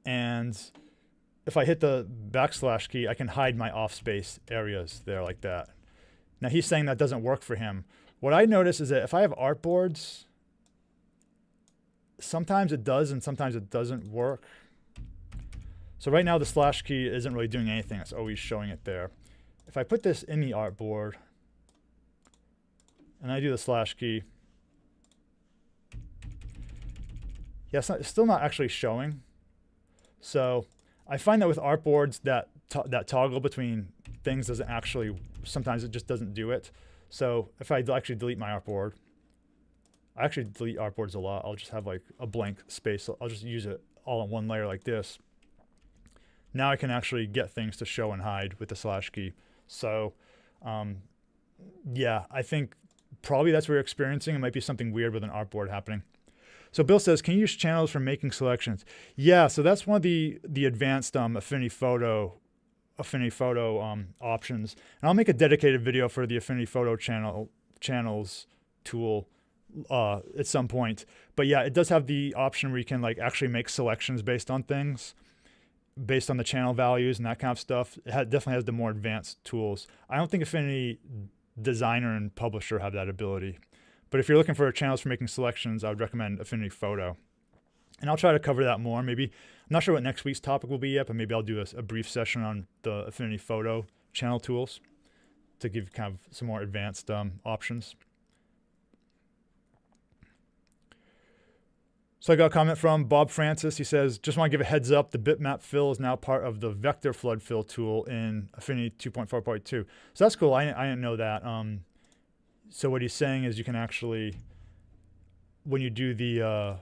And if I hit the / key, I can hide my off-space areas there like that. Now he's saying that doesn't work for him. What I notice is that if I have artboards, sometimes it does and sometimes it doesn't work. So right now the / key isn't really doing anything. It's always showing it there. If I put this in the artboard and I do the / key, yeah, it's still not actually showing. So I find that with artboards that toggle between things doesn't actually, sometimes it just doesn't do it. So if I actually delete my artboard, I actually delete artboards a lot. I'll just have like a blank space. I'll just use it all in one layer like this. Now I can actually get things to show and hide with the / key. So yeah, I think probably that's what you're experiencing. It might be something weird with an artboard happening. So Bill says, can you use channels for making selections? Yeah, so that's one of the advanced Affinity Photo options. And I'll make a dedicated video for the Affinity Photo channels tool at some point. But yeah, it does have the option where you can like actually make selections based on things, based on the channel values and that kind of stuff. It definitely has the more advanced tools. I don't think Affinity Designer and Publisher have that ability. But if you're looking for channels for making selections, I would recommend Affinity Photo. And I'll try to cover that more. Maybe, I'm not sure what next week's topic will be yet, but maybe I'll do a brief session on the Affinity Photo channel tools to give kind of some more advanced options. So I got a comment from Bob Francis. He says, just want to give a heads up, the bitmap fill is now part of the vector flood fill tool in Affinity 2.4.2. So that's cool. I didn't know that. So what he's saying is you can actually, when you do the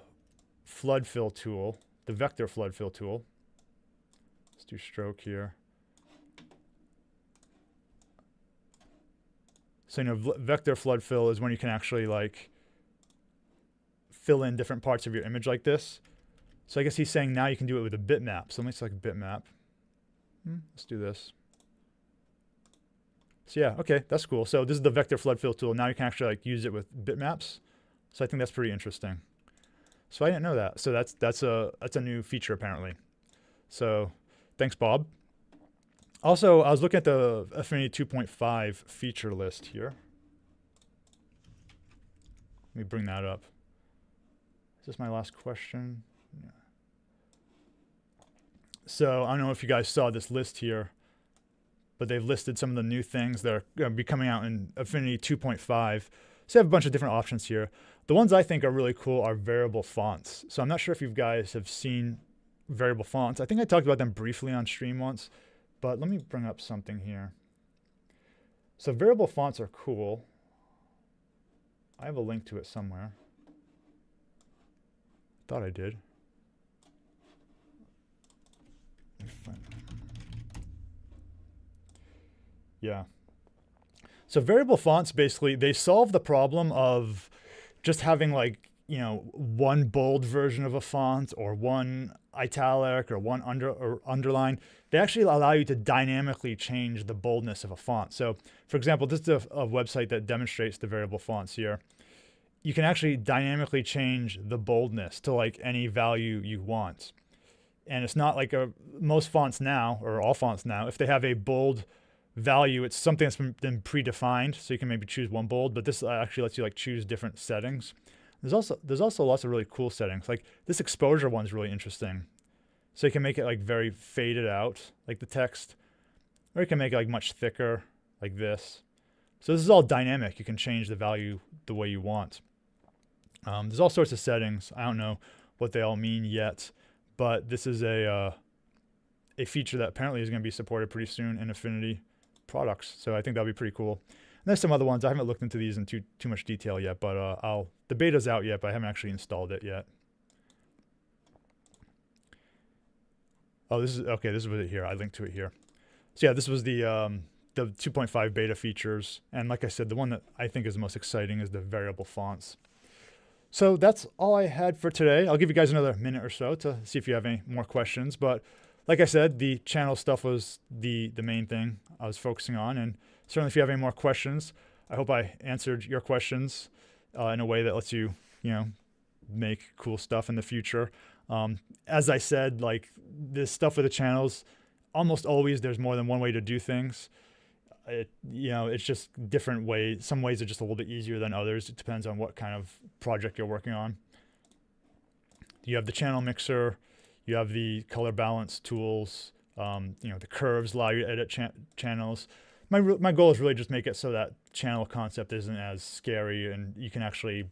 flood fill tool, the vector flood fill tool, let's do stroke here. So, you know, vector flood fill is when you can actually like fill in different parts of your image like this. So I guess he's saying now you can do it with a bitmap. So let me select bitmap. Let's do this. So yeah, okay, that's cool. So this is the vector flood fill tool. Now you can actually like use it with bitmaps. So I think that's pretty interesting. So I didn't know that. So that's a new feature apparently. So thanks, Bob. Also, I was looking at the Affinity 2.5 feature list here. Let me bring that up. Is this my last question? Yeah. So I don't know if you guys saw this list here, but they've listed some of the new things that are going to be coming out in Affinity 2.5. So they have a bunch of different options here. The ones I think are really cool are variable fonts. So I'm not sure if you guys have seen variable fonts. I think I talked about them briefly on stream once, but let me bring up something here. So variable fonts are cool. I have a link to it somewhere. Thought I did. Yeah. So variable fonts, basically, they solve the problem of just having like, you know, one bold version of a font or one italic or one underline. They actually allow you to dynamically change the boldness of a font. So for example, this is a website that demonstrates the variable fonts here. You can actually dynamically change the boldness to like any value you want. And it's not like most fonts now, or all fonts now, if they have a bold value, it's something that's been predefined, so you can maybe choose one bold, but this actually lets you like choose different settings. There's also lots of really cool settings. Like this exposure one's really interesting. So you can make it like very faded out, like the text, or you can make it like much thicker, like this. So this is all dynamic. You can change the value the way you want. There's all sorts of settings. I don't know what they all mean yet, but this is a feature that apparently is going to be supported pretty soon in Affinity products. So I think that'll be pretty cool. And there's some other ones. I haven't looked into these in too much detail yet, but the beta's out yet, but I haven't actually installed it yet. Oh, this is okay. This is it here. I linked to it here. So yeah, this was the 2.5 beta features, and like I said, the one that I think is the most exciting is the variable fonts. So that's all I had for today. I'll give you guys another minute or so to see if you have any more questions. But like I said, the channel stuff was the main thing I was focusing on. And certainly if you have any more questions, I hope I answered your questions in a way that lets you, you know, make cool stuff in the future. As I said, like this stuff with the channels, almost always there's more than one way to do things. It's just different ways. Some ways are just a little bit easier than others. It depends on what kind of project you're working on. You have the channel mixer, you have the color balance tools, the curves allow you to edit channels. My goal is really just make it so that channel concept isn't as scary, and you can actually,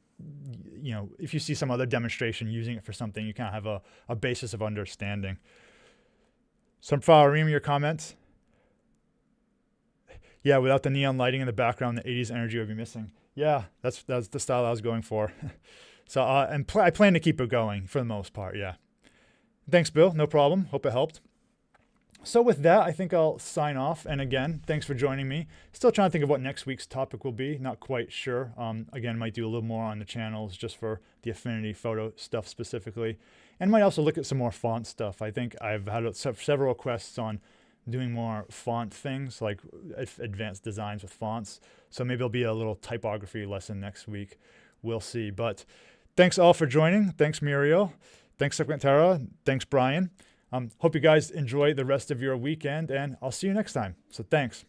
if you see some other demonstration using it for something, you kind of have a basis of understanding. So reading your comments. Yeah, without the neon lighting in the background, the 80s energy would be missing. Yeah, that's the style I was going for. So I plan to keep it going for the most part. Yeah. Thanks, Bill. No problem. Hope it helped. So with that, I think I'll sign off. And again, thanks for joining me. Still trying to think of what next week's topic will be. Not quite sure. Again, might do a little more on the channels just for the Affinity photo stuff specifically. And might also look at some more font stuff. I think I've had several requests on doing more font things, like advanced designs with fonts. So maybe it'll be a little typography lesson next week. We'll see. But thanks all for joining. Thanks, Muriel. Thanks, Sequentera. Thanks, Brian. Hope you guys enjoy the rest of your weekend, and I'll see you next time. So thanks.